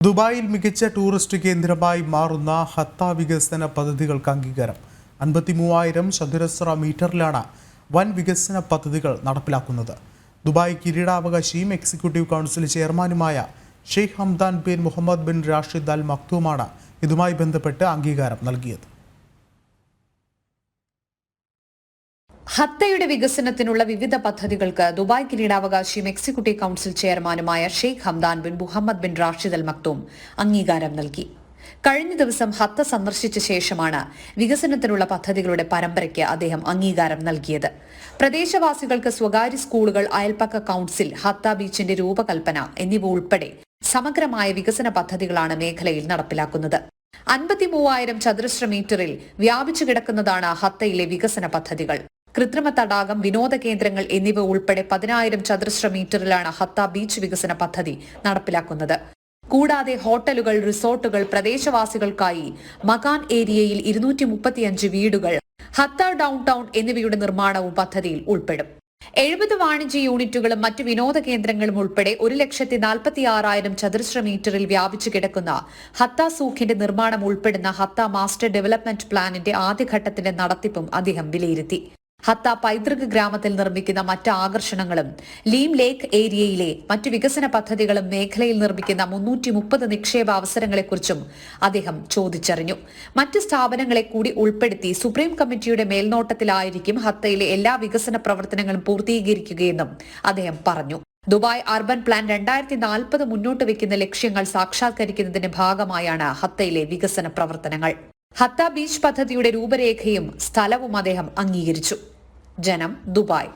ദുബായിൽ മികച്ച ടൂറിസ്റ്റ് കേന്ദ്രമായി മാറുന്ന ഹത്ത വികസന പദ്ധതികൾക്ക് അംഗീകാരം. 53,000 ചതുരശ്ര മീറ്ററിലാണ് വൻ വികസന പദ്ധതികൾ നടപ്പിലാക്കുന്നത്. ദുബായ് കിരീടാവകാശിയും എക്സിക്യൂട്ടീവ് കൗൺസിൽ ചെയർമാനുമായ Sheikh Hamdan bin Mohammed bin Rashid Al മക്തൂമാണ് ഇതുമായി ബന്ധപ്പെട്ട് അംഗീകാരം നൽകിയത്. ഹത്തയുടെ വികസനത്തിനുള്ള വിവിധ പദ്ധതികൾക്ക് ദുബായ് കിരീടാവകാശിയും എക്സിക്യൂട്ടീവ് കൗൺസിൽ ചെയർമാനുമായ Sheikh Hamdan bin Mohammed bin Rashid Al Maktoum അംഗീകാരം നൽകി. കഴിഞ്ഞ ദിവസം ഹത്ത സന്ദർശിച്ച ശേഷമാണ് വികസനത്തിനുള്ള പദ്ധതികളുടെ പരമ്പരയ്ക്ക് അദ്ദേഹം അംഗീകാരം നൽകിയത്. പ്രദേശവാസികൾക്ക് സ്വകാര്യ സ്കൂളുകൾ, അയൽപ്പക്ക കൗൺസിൽ, ഹത്ത ബീച്ചിന്റെ രൂപകൽപ്പന എന്നിവ ഉൾപ്പെടെ സമഗ്രമായ വികസന പദ്ധതികളാണ് മേഖലയിൽ നടപ്പിലാക്കുന്നത്. 53,000 ചതുരശ്ര മീറ്ററിൽ വ്യാപിച്ചു കിടക്കുന്നതാണ് ഹത്തയിലെ വികസന പദ്ധതികൾ. കൃത്രിമ തടാകം, വിനോദ കേന്ദ്രങ്ങൾ എന്നിവ ഉൾപ്പെടെ 10,000 ചതുരശ്ര മീറ്ററിലാണ് ഹത്ത ബീച്ച് വികസന പദ്ധതി നടപ്പിലാക്കുന്നത്. കൂടാതെ ഹോട്ടലുകൾ, റിസോർട്ടുകൾ, പ്രദേശവാസികൾക്കായി മകാൻ ഏരിയയിൽ 235 വീടുകൾ, ഹത്ത ഡൗൺ ടൗൺ എന്നിവയുടെ നിർമ്മാണവും പദ്ധതിയിൽ ഉൾപ്പെടും. 70 വാണിജ്യ യൂണിറ്റുകളും മറ്റ് വിനോദ കേന്ദ്രങ്ങളും ഉൾപ്പെടെ 1,46,000 ചതുരശ്ര മീറ്ററിൽ വ്യാപിച്ചു കിടക്കുന്ന ഹത്ത സൂഖിന്റെ നിർമ്മാണം ഉൾപ്പെടുന്ന ഹത്ത മാസ്റ്റർ ഡെവലപ്മെന്റ് പ്ലാനിന്റെ ആദ്യഘട്ടത്തിന്റെ നടത്തിപ്പും അദ്ദേഹം വിലയിരുത്തി. ഹത്ത പൈതൃക ഗ്രാമത്തിൽ നിർമ്മിക്കുന്ന മറ്റ് ആകർഷണങ്ങളും ലീം ലേക്ക് ഏരിയയിലെ മറ്റു വികസന പദ്ധതികളും മേഖലയിൽ നിർമ്മിക്കുന്ന 330 നിക്ഷേപ അവസരങ്ങളെക്കുറിച്ചും അദ്ദേഹം ചോദിച്ചറിഞ്ഞു. മറ്റ് സ്ഥാപനങ്ങളെ കൂടി ഉൾപ്പെടുത്തി സുപ്രീം കമ്മിറ്റിയുടെ മേൽനോട്ടത്തിലായിരിക്കും ഹത്തയിലെ എല്ലാ വികസന പ്രവർത്തനങ്ങളും പൂർത്തീകരിക്കുകയെന്നും അദ്ദേഹം പറഞ്ഞു. ദുബായ് അർബൻ പ്ലാൻ 2040 മുന്നോട്ട് വയ്ക്കുന്ന ലക്ഷ്യങ്ങൾ സാക്ഷാത്കരിക്കുന്നതിന്റെ ഭാഗമായാണ് ഹത്തയിലെ വികസന പ്രവർത്തനങ്ങൾ. ഹത്ത ബീച്ച് പദ്ധതിയുടെ രൂപരേഖയും സ്ഥലവും അദ്ദേഹം അംഗീകരിച്ചു. ജനം, ദുബായ്.